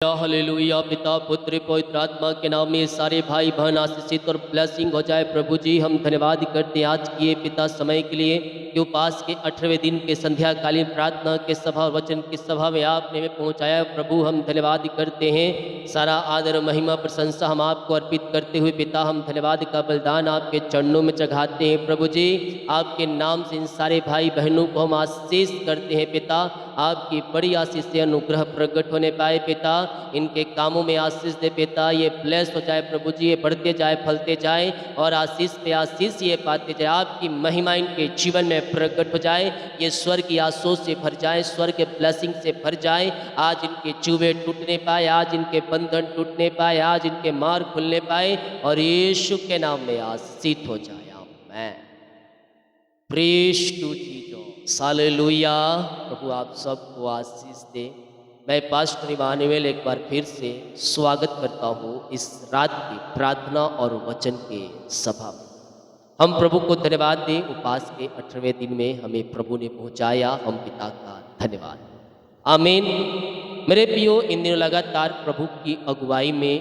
Hallelujah. पिता पुत्र पवित्र आत्मा के नाम में सारे भाई बहन आशीषित और ब्लेसिंग हो जाए। प्रभु जी हम धन्यवाद करते हैं आज किए पिता समय के लिए कि उपास के 18वें दिन के संध्याकालीन प्रार्थना के सभा और वचन की सभा में आपने हमें पहुंचाया। प्रभु हम धन्यवाद करते हैं। सारा आदर महिमा प्रशंसा हम आपको अर्पित करते हुए पिता हम धन्यवाद का बलिदान आपके चरणों में चढ़ाते हैं। प्रभु जी आपके नाम से इन सारे भाई बहनों को हम आशीष करते हैं पिता। आपकी बड़ी आशीष से अनुग्रह प्रकट होने पाए पिता। इनके कामों में आशीष दे पिता। ये ब्लेस हो जाए प्रभु जी, ये बढ़ते जाए फलते जाए और आशीष पे आशीष ये पाते जाए। आपकी महिमा इनके जीवन में प्रकट हो जाए। ये स्वर्ग की आशीष से भर जाए, स्वर्ग के ब्लेसिंग से भर जाए। आज इनके चूबे टूटने पाए, आज इनके बंधन टूटने पाए, आज इनके मार्ग खुलने पाए और यीशु के नाम में आशीष हो जाए। आमीन। Praise to Jesus. हालेलुया। प्रभु आप सबको आशीष दे। मैं पास्टर इमानुएल एक बार फिर से स्वागत करता हूँ इस रात की प्रार्थना और वचन के सभा में। हम प्रभु को धन्यवाद दें। उपास के 18वें दिन में हमें प्रभु ने पहुँचाया, हम पिता का धन्यवाद। आमीन। मेरे प्रियो, इन दिनों लगातार प्रभु की अगुवाई में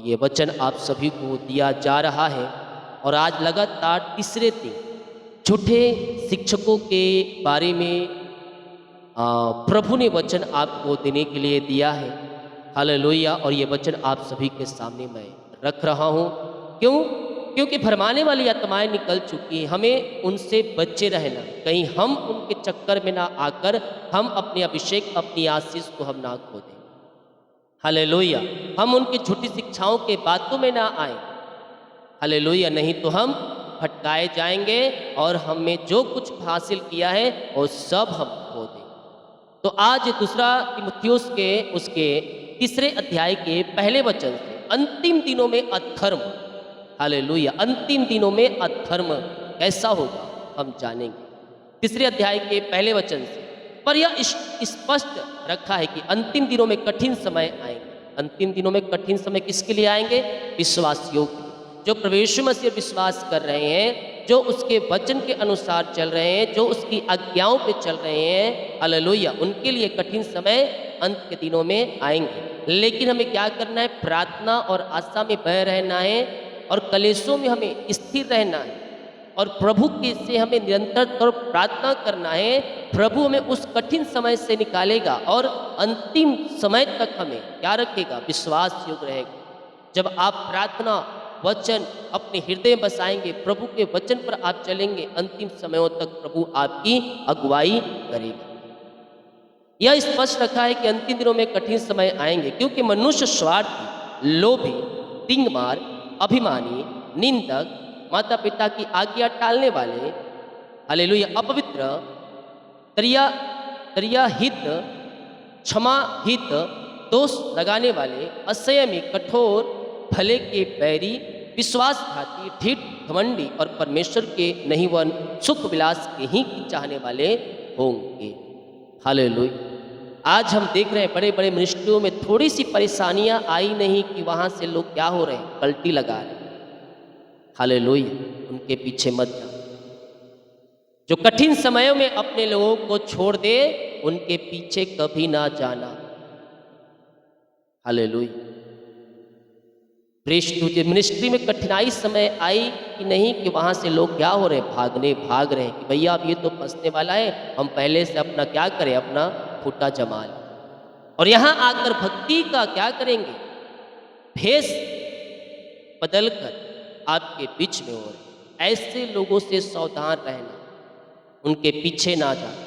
ये वचन आप सभी को दिया जा रहा है और आज लगातार तीसरे दिन झूठे शिक्षकों के बारे में प्रभु ने वचन आपको देने के लिए दिया है। हालेलुया। और ये वचन आप सभी के सामने मैं रख रहा हूँ। क्यों? क्योंकि भरमाने वाली आत्माएं निकल चुकी हैं। हमें उनसे बचे रहना, कहीं हम उनके चक्कर में ना आकर हम अपने अभिषेक अपनी आशीष को हम ना खो दें। हालेलुया। हम उनकी झूठी शिक्षाओं के बातों में ना आए। हालेलुया। नहीं तो हम भटकाए जाएंगे और हमने जो कुछ हासिल किया है वो सब हम खो देंगे। तो आज दूसरा तीमुथियुस के उसके तीसरे अध्याय के पहले वचन से अंतिम दिनों में अधर्म, हालेलुया, अंतिम दिनों में अधर्म कैसा होगा हम जानेंगे। तीसरे अध्याय के पहले वचन से पर यह स्पष्ट रखा है कि अंतिम दिनों में कठिन समय आएंगे। अंतिम दिनों में कठिन समय किसके लिए आएंगे? विश्वासियों के लिए, जो प्रभु यीशु मसीह विश्वास कर रहे हैं, जो उसके वचन के अनुसार चल रहे हैं, जो उसकी आज्ञाओं पे चल रहे हैं। हालेलुया। उनके लिए कठिन समय अंत के दिनों में आएंगे। लेकिन हमें क्या करना है? प्रार्थना और आशा में बह रहना है और कलेशों में हमें स्थिर रहना है और प्रभु के से हमें निरंतर तौर प्रार्थना करना है। प्रभु हमें उस कठिन समय से निकालेगा और अंतिम समय तक हमें क्या रखेगा? विश्वास योग्य रहेगा। जब आप प्रार्थना वचन अपने हृदय में बसाएंगे, प्रभु के वचन पर आप चलेंगे, अंतिम समयों तक प्रभु आपकी अगुवाई करेगा। यह स्पष्ट रखा है कि अंतिम दिनों में कठिन समय आएंगे क्योंकि मनुष्य स्वार्थी, लोभी, तिंगमार, अभिमानी, निंदक, माता पिता की आज्ञा टालने वाले, हालेलुया, अपवित्र, दरियाहित, क्षमाहित, दोष लगाने वाले, असंयमी, कठोर, भले के बैरी, विश्वासघाती, ढीठ, घमंडी और परमेश्वर के नहीं वन सुख विलास के ही की चाहने वाले होंगे। हालेलुया। आज हम देख रहे हैं बड़े बड़े मिनिस्ट्रियों में थोड़ी सी परेशानियां आई नहीं कि वहां से लोग क्या हो रहे हैं? पलटी लगा रहे हैं। हालेलुया। उनके पीछे मत जाओ। जो कठिन समयों में अपने लोगों को छोड़ दे उनके पीछे कभी ना जाना। हालेलुया। मिनिस्ट्री में कठिनाई समय आई कि नहीं कि वहां से लोग क्या हो रहे हैं? भाग रहे हैं कि भैया अब ये तो फंसने वाला है, हम पहले से अपना क्या करें? अपना फूटा जमा लें। और यहां आकर भक्ति का क्या करेंगे? भेष बदलकर आपके बीच में हो रहे। ऐसे लोगों से सावधान रहना, उनके पीछे ना जाना,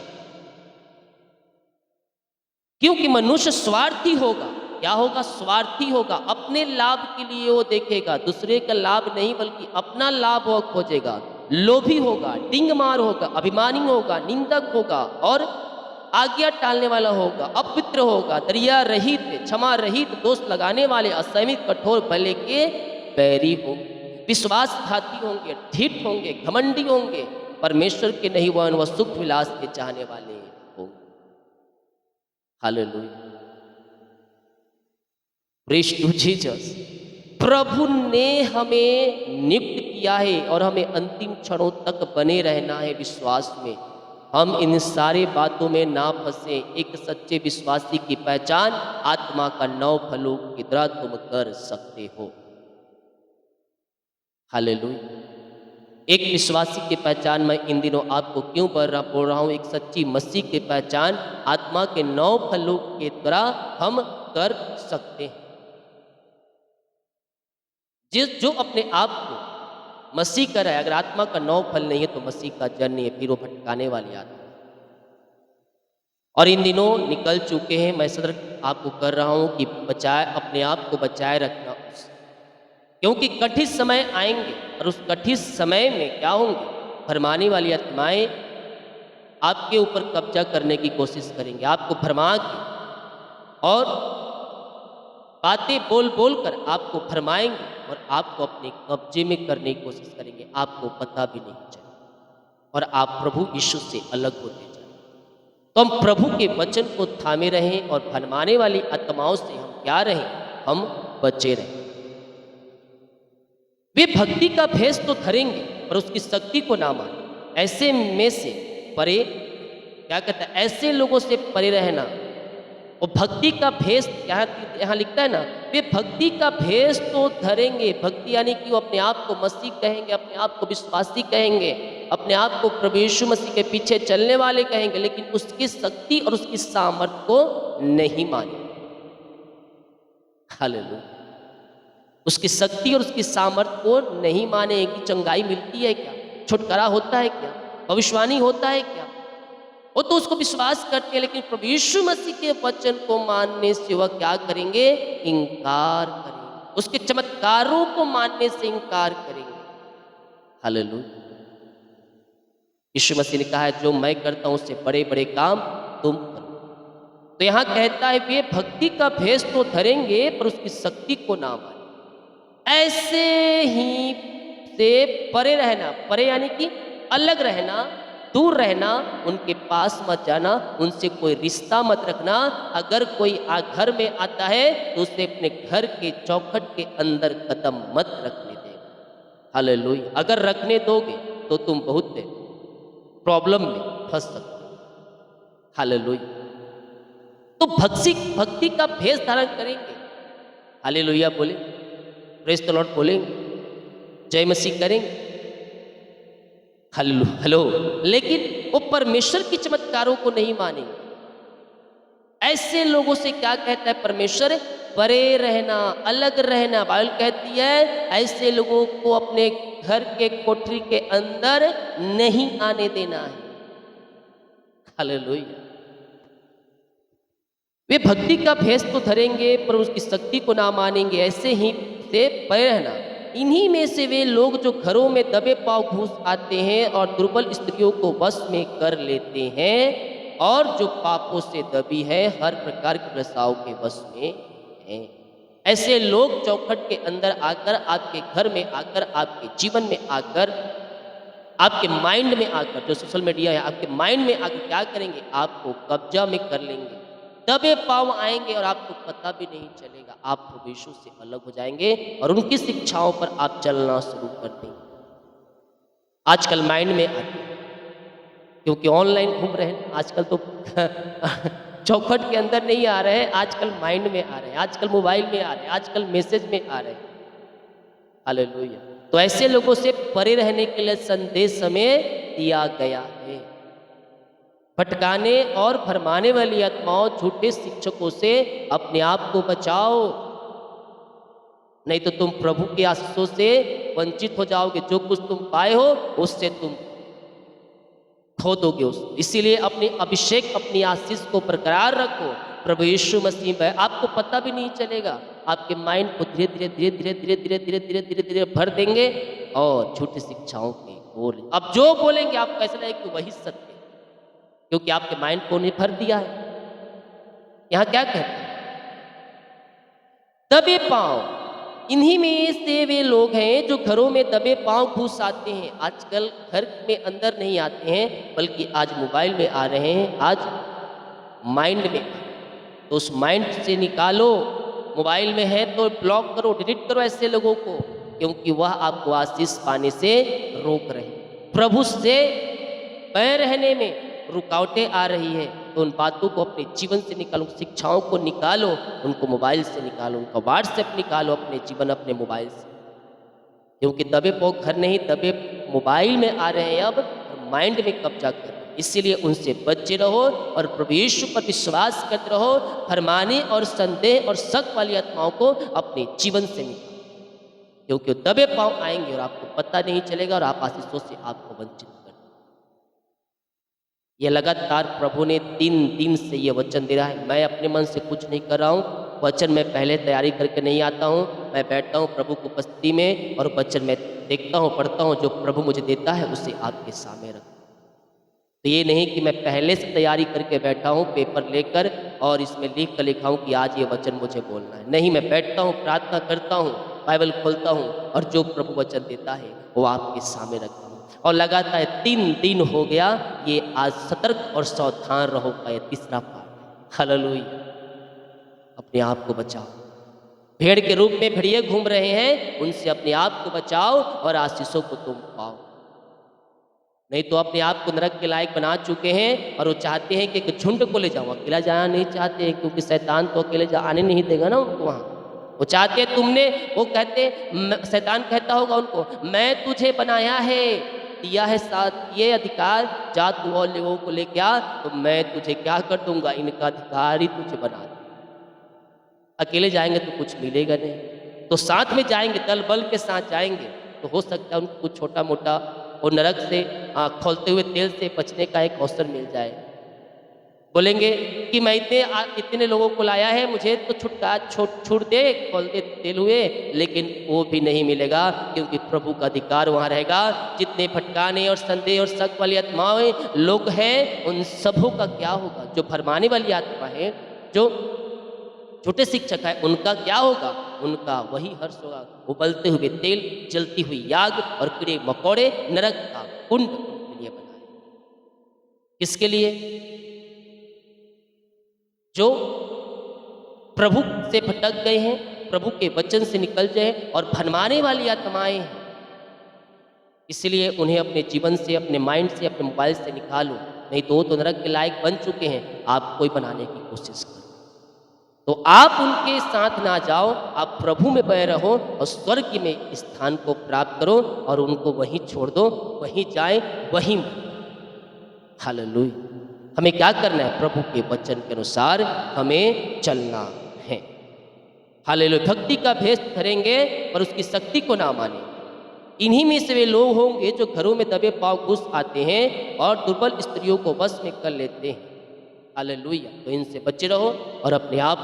क्योंकि मनुष्य स्वार्थी होगा। क्या होगा? स्वार्थी होगा। अपने लाभ के लिए वो देखेगा, दूसरे का लाभ नहीं बल्कि अपना लाभ वो खोजेगा। लोभी होगा, डिंगमार होगा, अभिमानी होगा, निंदक होगा और आज्ञा टालने वाला होगा, अपवित्र होगा, दरिया रहित, क्षमा रहित, दोष लगाने वाले, असंयमित, कठोर, भले के बैरी होंगे, विश्वासघाती होंगे, ढीठ होंगे, घमंडी होंगे, परमेश्वर के नहीं वन व सुख विलास के चाहने वाले होंगे। हालेलुया। Praise to Jesus. प्रभु ने हमें नियुक्त किया है और हमें अंतिम क्षणों तक बने रहना है विश्वास में। हम इन सारी बातों में ना फंसे। एक सच्चे विश्वासी की पहचान आत्मा का 9 फलों की तरह तुम कर सकते हो। हालेलुया। एक विश्वासी की पहचान मैं इन दिनों आपको क्यों बोल रहा हूँ, एक सच्ची मसीह की पहचान आत्मा के 9 फलों के द्वारा हम कर सकते हैं। जो अपने आप को मसीह का रहा है, अगर आत्मा का 9 फल नहीं है तो मसीह का जन नहीं है, फिर वो भटकाने वाली आत्मा। और इन दिनों निकल चुके हैं, मैं सतर्क आपको कर रहा हूँ कि अपने आप को बचाए रखना, क्योंकि कठिन समय आएंगे और उस कठिन समय में क्या होंगे, भरमाने वाली आत्माएं आपके ऊपर कब्जा करने की कोशिश करेंगे, आपको भरमा के और बातें बोल बोल कर आपको भरमाएंगे और आपको अपने कब्जे में करने की कोशिश करेंगे, आपको पता भी नहीं चलेगा और आप प्रभु यीशु से अलग होते जाएंगे। तो हम प्रभु के वचन को थामे रहें और भरमाने वाली आत्माओं से हम क्या रहें, हम बचे रहें। वे भक्ति का भेष तो धरेंगे पर उसकी शक्ति को ना माने। ऐसे में से परे, क्या कहता है, ऐसे लोगों से परे रहना। और भक्ति का भेष यहाँ लिखता है ना, वे भक्ति का भेष तो धरेंगे। भक्ति यानी कि वो अपने आप को मसीह कहेंगे, अपने आप को विश्वासी कहेंगे, अपने आप को प्रभु यीशु मसीह के पीछे चलने वाले कहेंगे, लेकिन उसकी शक्ति और उसकी सामर्थ्य को नहीं मानेंगे। हालेलुया। उसकी शक्ति और उसकी सामर्थ्य को नहीं माने कि चंगाई मिलती है क्या, छुटकारा होता है क्या, भविष्यवाणी होता है क्या, वो तो उसको विश्वास करते हैं, लेकिन प्रभु यीशु मसीह के वचन को मानने से वह क्या करेंगे, इनकार करेंगे, उसके चमत्कारों को मानने से इनकार करेंगे। हालेलुया। यीशु मसीह ने कहा है जो मैं करता हूं उससे बड़े बड़े काम तुम करो। तो यहां कहता है वे भक्ति का भेष तो धरेंगे पर उसकी शक्ति को ना माने। ऐसे ही से परे रहना, परे यानी कि अलग रहना, दूर रहना, उनके पास मत जाना, उनसे कोई रिश्ता मत रखना। अगर कोई घर में आता है तो उसे अपने घर के चौखट के अंदर कदम मत रखने देगा। हालेलुया। अगर रखने दोगे तो तुम बहुत प्रॉब्लम में फंस सकते हो। हालेलुया। तो भक्ति का भेष धारण करेंगे। हालेलुया बोले, प्रेज द लॉर्ड बोलेंगे, जय मसीह करेंगे। हेलो, लेकिन वो परमेश्वर की चमत्कारों को नहीं मानेंगे। ऐसे लोगों से क्या कहता है परमेश्वर, परे रहना, अलग रहना। बाइबल कहती है ऐसे लोगों को अपने घर के कोठरी के अंदर नहीं आने देना है। हालेलुया। वे भक्ति का भेष तो धरेंगे पर उसकी शक्ति को ना मानेंगे। ऐसे ही से परे रहना। इन्हीं में से वे लोग जो घरों में दबे पांव घुस आते हैं और दुर्बल स्त्रियों को वश में कर लेते हैं और जो पापों से दबी है हर प्रकार के प्रसाव के वश में हैं। ऐसे लोग चौखट के अंदर आकर, आपके घर में आकर, आपके जीवन में आकर, आपके माइंड में आकर, जो सोशल मीडिया है आपके माइंड में आकर क्या करेंगे, आपको कब्जा में कर लेंगे। दबे पांव आएंगे और आपको पता भी नहीं चलेगा। आप प्रभु यीशु से अलग हो जाएंगे और उनकी शिक्षाओं पर आप चलना शुरू कर देंगे। आजकल माइंड में आते हैं क्योंकि ऑनलाइन घूम रहे हैं आजकल, तो चौखट के अंदर नहीं आ रहे हैं, आजकल माइंड में आ रहे हैं, आजकल मोबाइल में आ रहे हैं, आजकल मैसेज में आ रहे हैं। हालेलुया। तो ऐसे लोगों से परे रहने के लिए संदेश हमें दिया गया है। भटकाने और भरमाने वाली आत्माओं, झूठे शिक्षकों से अपने आप को बचाओ, नहीं तो तुम प्रभु के आशीषों से वंचित हो जाओगे। जो कुछ तुम पाए हो उससे तुम खो दोगे। इसीलिए अपनी अभिषेक, अपनी आशीष को बरकरार रखो। प्रभु यीशु मसीह में आपको पता भी नहीं चलेगा, आपके माइंड को धीरे धीरे धीरे धीरे धीरे धीरे धीरे धीरे धीरे धीरे भर देंगे और झूठी शिक्षाओं की ओर। अब जो बोलेंगे आपको ऐसा लगेगा कि वही सत्य, क्योंकि आपके माइंड को उन्हें भर दिया है। यहां क्या कहते हैं, दबे पांव। इन्हीं में से वे लोग हैं जो घरों में दबे पांव घुस आते हैं। आजकल घर में अंदर नहीं आते हैं, बल्कि आज मोबाइल में आ रहे हैं, आज माइंड में। तो उस माइंड से निकालो। मोबाइल में है तो ब्लॉक करो, डिलीट करो ऐसे लोगों को, क्योंकि वह आपको आशीष पाने से रोक रहे हैं। प्रभु से बने रहने में, रुकावटें आ रही हैं तो उन बातों को अपने जीवन से निकालो, शिक्षाओं को निकालो, उनको मोबाइल से निकालो, उनका व्हाट्सएप निकालो अपने जीवन अपने मोबाइल से, क्योंकि दबे पाँव घर नहीं दबे मोबाइल में आ रहे हैं अब और माइंड में कब्जा कर रहे हैं। इसीलिए उनसे बचे रहो और प्रभु यीशु पर विश्वास करते रहो। फरमाने और संदेह और शक वाली आत्माओं को अपने जीवन से निकालो, क्योंकि दबे पाँव आएंगे और आपको पता नहीं चलेगा और आप आशीषों से आपको वंचित कर। ये लगातार प्रभु ने 3 दिन से ये वचन दे रहा है। मैं अपने मन से कुछ नहीं कर रहा हूँ, वचन मैं पहले तैयारी करके नहीं आता हूँ। मैं बैठता हूँ प्रभु की उपस्थिति में और वचन मैं देखता हूँ, पढ़ता हूँ, जो प्रभु मुझे देता है उसे आपके सामने रखता हूँ। तो ये नहीं कि मैं पहले से तैयारी करके बैठा हूँ पेपर लेकर और इसमें लिख कर लिखा हूँ कि आज ये वचन मुझे बोलना है। नहीं, मैं बैठता हूँ, प्रार्थना करता हूँ, बाइबल खोलता हूँ और जो प्रभु वचन देता है वो आपके सामने रखता हूँ। और लगातार 3 दिन हो गया, ये आज सतर्क और सावधान रहो का ये तीसरा पाठ। हालेलुया। अपने आप को बचाओ, भेड़ के रूप में भेड़िए घूम रहे हैं, उनसे अपने आप को बचाओ और आशीषों को तुम पाओ। नहीं तो अपने आप को नरक के लायक बना चुके हैं और वो चाहते हैं कि एक झुंड को ले जाओ। अकेला जाना नहीं चाहते हैं, क्योंकि शैतान तो अकेले आने नहीं देगा ना उनको वहाँ। वो चाहते हैं तुमने, वो कहते, शैतान कहता होगा उनको, मैं तुझे बनाया है, दिया है साथ ये अधिकार, जा तू और लोगों को लेके आ, तो मैं तुझे क्या कर दूंगा, इनका अधिकार ही तुझे बना दूँ। अकेले जाएंगे तो कुछ मिलेगा नहीं, तो साथ में जाएंगे, दल बल के साथ जाएंगे, तो हो सकता है उनको कुछ छोटा मोटा और नरक से खौलते हुए तेल से बचने का एक अवसर मिल जाए। बोलेंगे कि मैं इतने लोगों को लाया है, मुझे तो छूट दे, खौलते तेल हुए, लेकिन वो भी नहीं मिलेगा, क्योंकि प्रभु का अधिकार वहाँ रहेगा। जितने भटकाने और संदेह और शक वाली आत्माएं लोग हैं, उन सबों का क्या होगा? जो भरमाने वाली आत्मा है, जो छोटे शिक्षक है, उनका क्या होगा? उनका वही हर्ष होगा, उबलते हुए तेल, जलती हुई याग और कीड़े मकोड़े नरक का कुंड उनके लिए बनाए। किसके लिए? जो प्रभु से भटक गए हैं, प्रभु के वचन से निकल जाए और भरमाने वाली आत्माएं हैं। इसलिए उन्हें अपने जीवन से, अपने माइंड से, अपने मोबाइल से निकालो, नहीं तो वो तो नरक के लायक बन चुके हैं। आप कोई बनाने की कोशिश करो तो आप उनके साथ ना जाओ, आप प्रभु में बने रहो और स्वर्ग में स्थान को प्राप्त करो और उनको वहीं छोड़ दो, वहीं जाए, वहीं। हालेलुया। हमें क्या करना है? प्रभु के वचन के अनुसार हमें चलना है। हालेलुया। भक्ति का भेष धरेंगे पर उसकी शक्ति को ना माने। इन्हीं में से वे लोग होंगे जो घरों में दबे पांव घुस आते हैं और दुर्बल स्त्रियों को वश में कर लेते हैं। हालेलुया। तो इनसे बचे रहो और अपने आप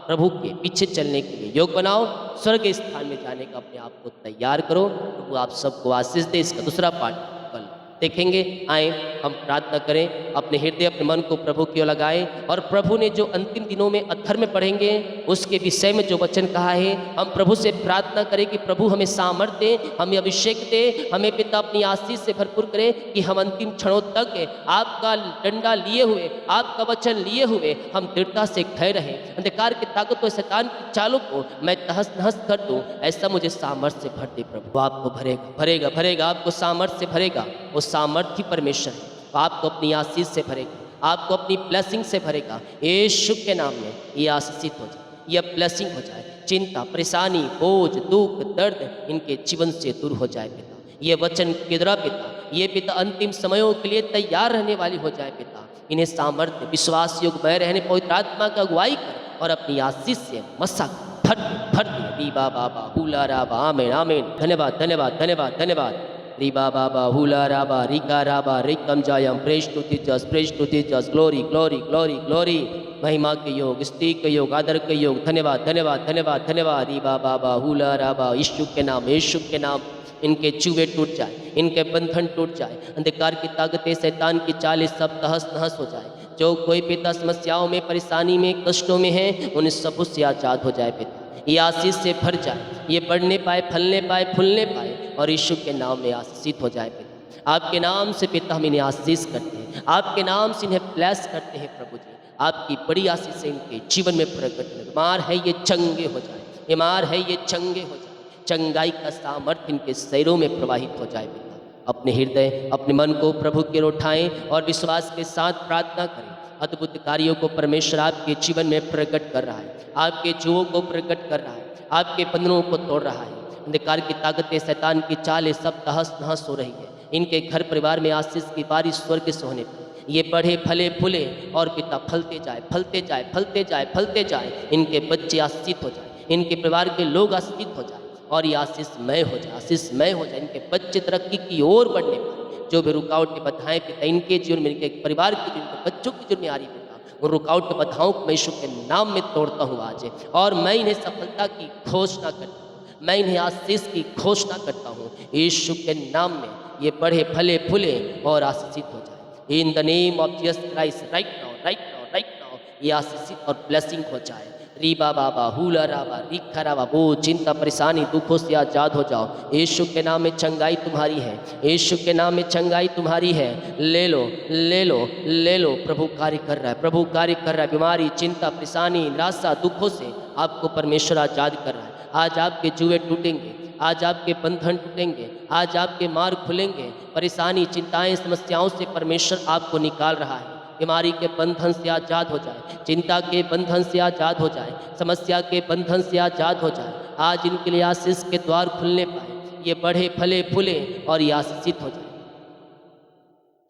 प्रभु के पीछे चलने के लिए योग बनाओ। स्वर्ग स्थान में जाने का अपने आप को तैयार करो। प्रभु आप सबको आशीष दे। इसका दूसरा पाठ कल देखेंगे। आए हम प्रार्थना करें, अपने हृदय अपने मन को प्रभु की ओर लगाएं और प्रभु ने जो अंतिम दिनों में अधर्म में पढ़ेंगे उसके विषय में जो वचन कहा है, हम प्रभु से प्रार्थना करें कि प्रभु हमें सामर्थ्य दे, हमें अभिषेक दे, हमें पिता अपनी आशीष से भरपूर करे कि हम अंतिम क्षणों तक आपका डंडा लिए हुए, आपका वचन लिए हुए हम दृढ़ता से खड़े रहें। अंधकार की ताकतों, शैतान की चालों को मैं तहस नहस कर दूं, ऐसा मुझे सामर्थ्य से भर दे प्रभु। आपको भरेगा भरेगा भरेगा, आपको सामर्थ्य से भरेगा। वो सामर्थ्य परमेश्वर है, आपको अपनी आशीष से भरेगा, आपको अपनी ब्लेसिंग से भरेगा। यीशु के नाम में ये आशीषित हो जाए, ये ब्लेसिंग हो जाए। चिंता, परेशानी, बोझ, दुख, दर्द इनके जीवन से दूर हो जाए पिता। ये वचन के द्वारा पिता, ये पिता अंतिम समयों के लिए तैयार रहने वाली हो जाए पिता। इन्हें सामर्थ्य, विश्वास योग्य रहने, पवित्र आत्मा का अगुवाई कर और अपनी आशीष से मसा भर भर रीबा बाबा हुला राबा आमेन आमेन। धन्यवाद धन्यवाद धन्यवाद धन्यवाद। रीबा बाबा हुला राबा रिका राबा रिकम जायम। Praise to Jesus, glory glory glory glory. महिमा के योग, स्तुति के योग, आदर के योग। धन्यवाद धन्यवाद धन्यवाद धन्यवाद। रीबा बाबा हुला राबा। यीशु के नाम, यीशु के नाम इनके चूहे टूट जाए, इनके बंधन टूट जाए, अंधकार की ताकतें, शैतान की चालें सब तहस नहस हो जाए। जो कोई पिता समस्याओं में, परेशानी में, कष्टों में है, उन सब से आजाद हो जाए पिता। ये आशीष से भर जाए, ये बढ़ने पाए, फलने पाए, फूलने पाए और यीशु के नाम में आशीषित हो जाए पिता। आपके नाम से पिता हम इन्हें आशीष करते हैं, आपके नाम से इन्हें ब्लेस करते हैं प्रभु जी। आपकी बड़ी आशीष इनके जीवन में प्रकट हो। बीमार है ये चंगे हो जाए, बीमार है ये चंगे हो जाए। चंगाई का सामर्थ्य इनके शरीरों में प्रवाहित हो जाए पिता। अपने हृदय, अपने मन को प्रभु की ओर उठाएं और विश्वास के साथ प्रार्थना करें। अद्भुत कार्यों को परमेश्वर आपके जीवन में प्रकट कर रहा है, आपके जुओं को प्रकट कर रहा है, आपके बंधनों को तोड़ रहा है। अंधकार की ताकतें, शैतान की चालें सब तहस नहस हो रही है। इनके घर परिवार में आशीष की बारिश स्वर्ग से होने पर ये बढ़े, फले, फूले और पिता फलते जाए, फलते जाए, फलते जाए, फलते जाए। इनके बच्चे आशीषित हो जाए, इनके परिवार के लोग आशीषित हो जाए और ये आशीषमय हो जाए, आशीषमय हो जाए। इनके बच्चे तरक्की की ओर बढ़ने पाए। जो भी रुकावटें, बाधाएं पिता इनके जीवन में, इनके परिवार के जीवन में, बच्चों के जीवन में आ रही पिता, उन रुकावट बाधाओं को मैं यीशु के नाम में तोड़ता हूँ आज, और मैं इन्हें सफलता की घोषणा करता हूँ, मैं इन्हें आशीष की घोषणा करता हूँ। यीशु के नाम में ये बढ़े, फले, फूले और आशीषित हो जाए। In the name of Jesus Christ, right now, right now, right now ये आशीषित और ब्लेसिंग हो जाए। रीबा बाबा, हुला राबा, रिखा राबा, वो चिंता, परेशानी, दुखों से आजाद हो जाओ। यीशु के नाम में चंगाई तुम्हारी है, यीशु के नाम में चंगाई तुम्हारी है। ले लो, ले लो, ले लो। प्रभु कार्य कर रहा है, प्रभु कार्य कर रहा है। बीमारी, चिंता, परेशानी, निराशा, दुखों से आपको परमेश्वर आजाद कर रहा है। आज आपके जुए टूटेंगे, आज आपके बंधन टूटेंगे, आज आपके मार्ग खुलेंगे। परेशानी, चिंताएं, समस्याओं से परमेश्वर आपको निकाल रहा है। बीमारी के बंधन से आजाद हो जाए, चिंता के बंधन से आजाद हो जाए, समस्या के बंधन से आजाद हो जाए। आज इनके लिए आशीष के द्वार खुलने पाए, ये बढ़े, फले, फूले और ये आशीषित हो जाए।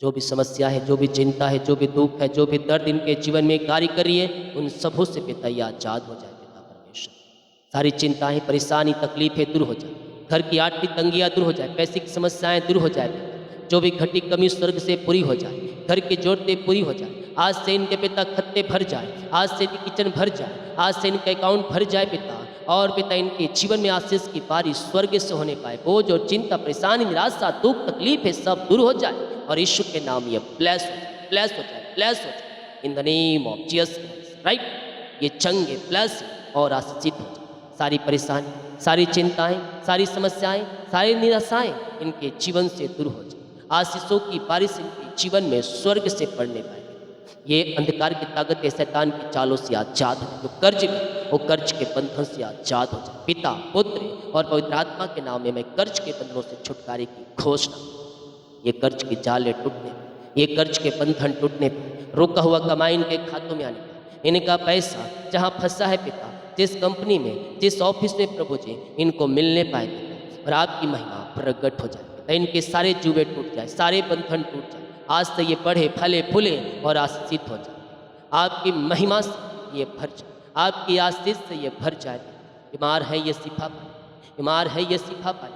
जो भी समस्या है, जो भी चिंता है, जो भी दुख है, जो भी दर्द इनके जीवन में कार्य करिए, उन सबों से पिता ये आजाद हो जाए। पिता परमेश्वर सारी चिंताएं, परेशानी, तकलीफें दूर हो जाए, घर की आर्थिक तंगियाँ दूर हो जाए, पैसे की समस्याएं दूर हो जाए, जो भी घटी कमी स्वर्ग से पूरी हो जाए, घर की जरूरतें पूरी हो जाए। आज से इनके पिता खत्ते भर जाए, आज से इनकी किचन भर जाए, आज से इनके अकाउंट भर जाए पिता, और पिता इनके जीवन में आशीष की बारिश स्वर्ग से होने पाए। बोझ और चिंता, परेशानी, निराशा, दुख, तकलीफ है सब दूर हो जाए और यीशु के नाम ये ब्लेस हो जाए, ब्लेस हो जाए, ब्लेस हो जाए। In the name of Jesus Christ, right. ये चंगे ब्लेस और आशीषित हो जाए। सारी परेशानी, सारी चिंताएं, सारी समस्याएं, सारी निराशाएं इनके जीवन से दूर हो जाए। आशीषों की बारिश इनके जीवन में स्वर्ग से पड़ने पाए। ये अंधकार की ताकत, शैतान की चालों से आजाद हो, जो कर्ज में, वो कर्ज के बंधन से आजाद हो जाए। पिता, पुत्र और पवित्र आत्मा के नाम में मैं कर्ज के बंधनों से छुटकारे की घोषणा, ये कर्ज की जाले टूटने, ये कर्ज के बंधन टूटने पर, रुका हुआ कमाई इनके खातों में आने पर, इनका पैसा जहाँ फंसा है पिता, जिस कंपनी में, जिस ऑफिस में प्रभु जी इनको मिलने पाए पिता, और आपकी महिमा प्रकट हो जाए। इनके सारे जुए टूट जाए, सारे बंधन टूट जाए। आज से ये बढ़े, फले, फूले और आशीषित हो जाए। आपकी महिमा से ये भर जाए, आपकी आशीष से ये भर जाए। बीमार है ये शिफा पाए, बीमार है ये शिफा पाए।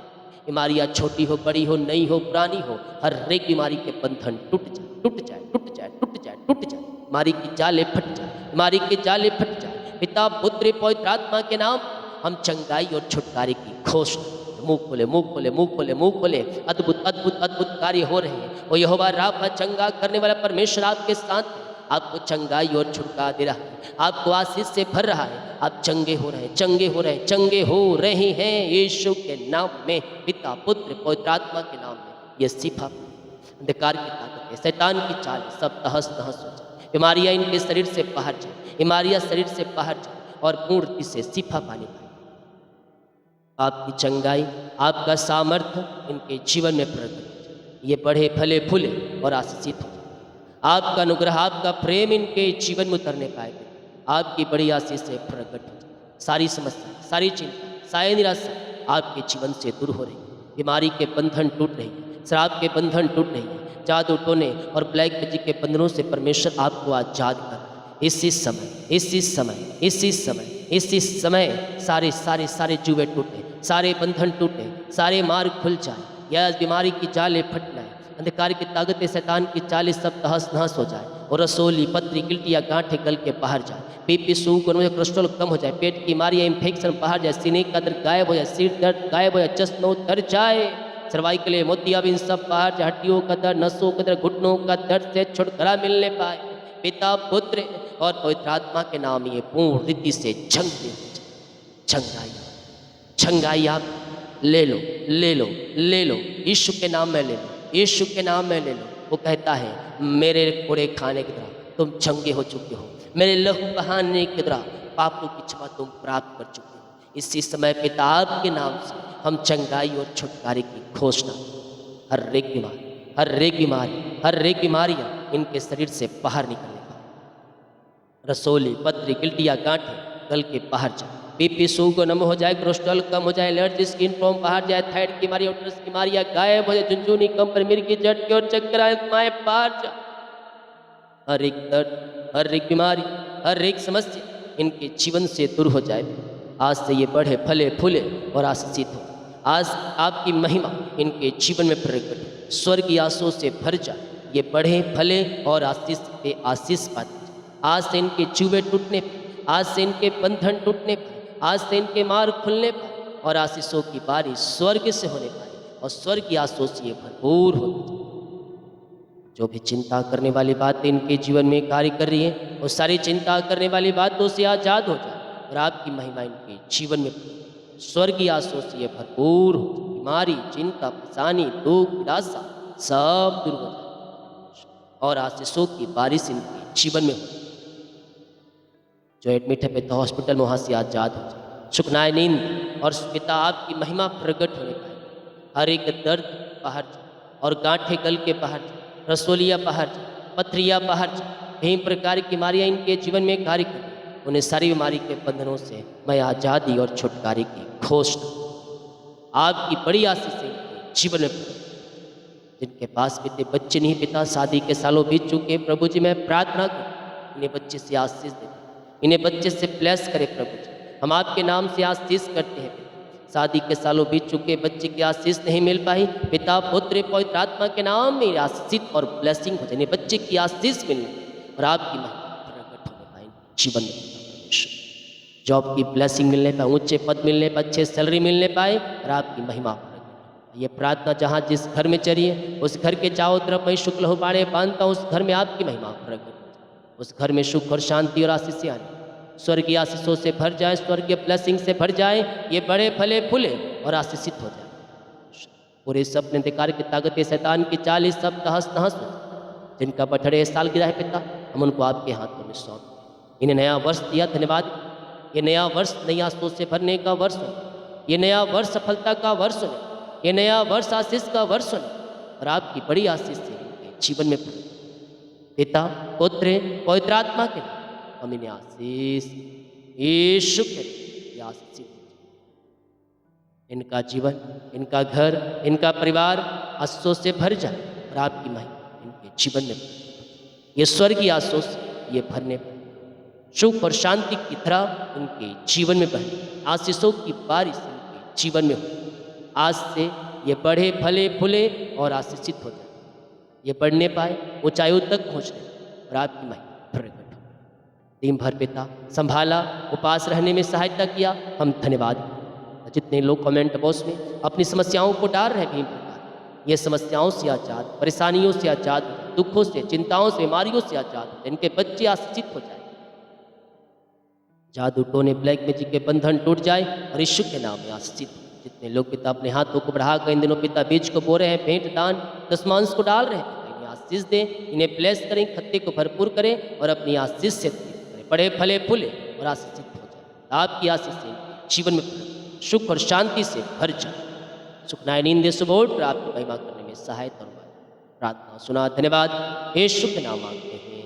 बीमारियाँ छोटी हो, बड़ी हो, नई हो, पुरानी हो, हर एक बीमारी के बंधन टूट जाए, टूट जाए, टूट जाए, टूट जाए, टूट जाए। बीमारी की जाले फट जाए, बीमारी के जाले फट जाए। पिता, पुत्र, पवित्र आत्मा के नाम हम चंगाई और छुटकारे की घोषणा, मुंह खोले, मुंह खोले, मुंह खोले, मुंह खोले। अद्भुत, अद्भुत, अद्भुत कार्य हो रहे हैं। वो यहोवा राफा, चंगा करने वाला परमेश्वर आपके साथ है। आपको चंगाई और छुटकारा दे रहा है, आपको आशीष से भर रहा है। आप चंगे हो रहे हैं, चंगे हो रहे हैं, चंगे हो रहे हैं यीशु के नाम में। पिता, पुत्र, पवित्र आत्मा के नाम में ये शिफा, अंधकार की ताकत, शैतान की चाल सब तहस नहस हो जाए। बीमारियाँ इनके शरीर से बाहर जाए, बीमारियाँ शरीर से बाहर जाए और पूर्ण रीति से शिफा पानी पाए। आपकी चंगाई, आपका सामर्थ्य इनके जीवन में प्रकट हो जाए। ये बढ़े, फले, फूले और आशीषित हो जाए। आपका अनुग्रह, आपका प्रेम इनके जीवन में उतरने पाए। आपकी बड़ी आशीष से प्रकट हो जाए। सारी समस्या, सारी चिंता, सारी निराशा आपके जीवन से दूर हो रही है। बीमारी के बंधन टूट रही है, शराब के बंधन टूट रही है, जादू टोने और ब्लैक मैजिक के बंधनों से परमेश्वर आपको आजाद कर रहा है। इसी समय, इसी समय, इसी समय, इसी समय सारे सारे सारे जुए टूटे, सारे बंधन टूटे, सारे मार्ग खुल जाए। यह बीमारी की जाले फट जाए, अंधकार की ताकतें, शैतान की चालें सब तहस नहस हो जाए और रसोली, पथरी, गिल्टियाँ, गांठें गल के बाहर जाए। बीपी, शुगर, कोलेस्ट्रॉल कम हो जाए, पेट की बीमारियाँ, इन्फेक्शन बाहर जाए, सीने का दर्द गायब हो जाए, सिर दर्द गायब हो जाए, चश्मा उतर जाए, सर्वाइकल, मोतियाबिंद सब बाहर जाए, हड्डियों का दर्द, नसों का दर्द, घुटनों का दर्द से छुटकारा मिलने पाए। पिता, पुत्र और पवित्र आत्मा के नाम ये पूर्ण रीति से छंगाई, छंगाई आप ले लो, ले लो, ले लो। यीशु के नाम में ले लो, यीशु के नाम में ले लो। वो कहता है, मेरे कोड़े खाने की तरह तुम चंगे हो चुके हो, मेरे लहू बहाने की तरह पापों की क्षमा तुम प्राप्त कर चुके हो। इसी समय पिता आपके नाम से हम चंगाई और छुटकारे की घोषणा, हर एक बीमारियाँ इनके शरीर से बाहर निकलने पाए। रसोली, पथरी, गिल्टियाँ, गांठें गल के बाहर जाए। बीपी, शुगर नम हो जाए, कोलेस्ट्रॉल कम हो जाए, एलर्जी, स्किन प्रॉब्लम बाहर जाए, थायराइड की बीमारी, उटरस की बीमारियाँ गायब हो जाए, झुनझुनी, कंपन, मिर्गी, झटके और चक्कर आए बाहर जाए। हर एक दर्द, हर एक बीमारी, हर एक समस्या इनके जीवन से दूर हो जाए। आज से ये बढ़े, फले, फूले और आशीषित हो। आज आपकी महिमा इनके जीवन में प्रकट हो, स्वर्गीय आशीषों से भर जाए। ये बढ़े, फले और आशीष पे आशीष पाते। आज से इनके जुए टूटने पे, आज से इनके बंधन टूटने पे, आज से इनके मार्ग खुलने पाए और आशीषों की बारिश स्वर्ग से होने पाए और स्वर्ग की आशीषों से ये भरपूर होने पाए। जो भी चिंता करने वाली बातें इनके जीवन में कार्य कर रही है, वो सारी चिंता करने वाली बातों से आज़ाद हो जाए और आपकी महिमा इनके जीवन में स्वर्गीय आशीषों से ये भरपूर हो। बीमारी, चिंता, परेशानी, दुख, निराशा सब दूर हो जाए और आशीषों की बारिश इनके जीवन में हो। जो एडमिट है पिता हॉस्पिटल में, वहाँ से आज़ाद हो जाए। सुखनाए नींद और पिता आपकी महिमा प्रकट होने पाए। हर एक दर्द बाहर जाए और गांठें गल के बाहर जाए, रसोलियाँ बाहर जाए, पथरियाँ बाहर जाए। कई प्रकार की बीमारियाँ इनके जीवन में कार्य करें, उन्हें सारी बीमारी के बंधनों से मैं आज़ादी और छुटकारे की घोषणा। आपकी बड़ी आशीष से इनके जीवन में जिनके पास पिता बच्चे नहीं, पिता शादी के सालों बीत चुके, प्रभु जी मैं प्रार्थना करूँ इन्हें बच्चे से आशीष दे, इन्हें बच्चे से ब्लेस करे। प्रभु जी हम आपके नाम से आशीष करते हैं। शादी के सालों बीत चुके, बच्चे की आशीष नहीं मिल पाई, पिता, पुत्र, पवित्र आत्मा के नाम में आशीषित और ब्लेसिंग हो जाए। बच्चे की आशीष मिलने और आपकी महिमा प्रकट होने पाए जीवन में। जॉब की ब्लेसिंग मिलने पाए, ऊंचे पद मिलने पाए, अच्छे सैलरी मिलने पाए और आपकी महिमा प्रकट। ये प्रार्थना जहाँ जिस घर में चली है, उस घर के चारों तरफ मैं शुक्ल हो बाड़े बांधता हूँ, उस घर में आपकी महिमा प्रकट। उस घर में सुख और शांति और आशीष आने, स्वर्गीय आशीषों से भर जाए, स्वर्गीय ब्लेसिंग से भर जाए। ये बड़े फले फूले और आशीषित हो जाए। पूरे सपने अधिकार की ताकत शैतान की चाल सब तहस नहस हो। जिनका बठड़े साल गिरा है पिता, हम उनको आपके हाथों में सौंप। इन्हें नया वर्ष दिया, धन्यवाद। ये नया वर्ष नई आशीषों से भरने का वर्ष हो, ये नया वर्ष सफलता का वर्ष हो, ये नया वर्ष आशीष का वर्ष हो और आपकी बड़ी आशीष से जीवन में पिता, पुत्र, पवित्र आत्मा के हम इन्हें आशीष यीशु के आशीष। इनका जीवन, इनका घर, इनका परिवार आशीषों से भर जाए और आपकी महिमा इनके जीवन में ये स्वर्गीय आशीष ये भरने पर सुख और शांति की तरह इनके जीवन में बहे। आशीषों की बारिश इनके जीवन में हो। आज से ये बढ़े, फले, फूले और आशीषित हो जाए। ये बढ़ने पाए, ऊंचाइयों तक पहुँचने और आपकी महिमा प्रकट। दिन भर पिता संभाला, उपास रहने में सहायता किया, हम धन्यवाद। जितने लोग कमेंट बॉक्स में अपनी समस्याओं को डाल रहे हैं, ये समस्याओं से आजाद, परेशानियों से आजाद, दुखों से, चिंताओं से, बीमारियों से आजाद, इनके बच्चे आशीषित हो जाए। जादू टोने, ब्लैक मैजिक के बंधन टूट जाए और यीशु के नाम में आशीषित। जितने लोग पिता अपने हाथों को बढ़ाकर इन दिनों पिता बीज को बो रहे हैं, भेंट, दान, दशमांश को डाल रहे हैं, इन्हें आशीष दें, इन्हें ब्लेस करें, खत्ते को भरपूर करें और अपनी आशीष से बड़े फले फूले और आशीषित हो जाए। आपकी आशीष से जीवन में सुख और शांति से भर जाए। सुखनाय नींद सुबोध पर आपकी महिमा करने में सहायता और प्रार्थना सुना, धन्यवाद। यीशु के नाम मांगते हैं,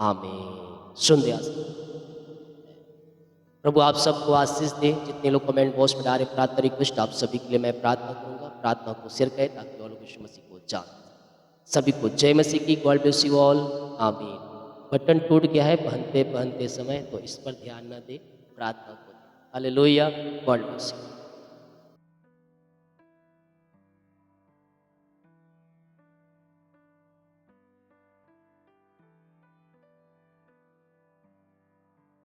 आमीन। सुन दे प्रभु आप सबको आशीष दे। जितने लोग कमेंट बॉक्स में डाले प्रार्थना रिक्वेस्ट, आप सभी के लिए मैं प्रार्थना करूंगा। प्रार्थना को शेयर करें ताकि और लोग यीशु मसीह को जान। सभी को जय मसीह की। गॉड ब्लेस यू ऑल, आमीन। बटन टूट गया है पहनते पहनते समय, तो इस पर ध्यान न दे, प्रार्थना को। Hallelujah, God bless you.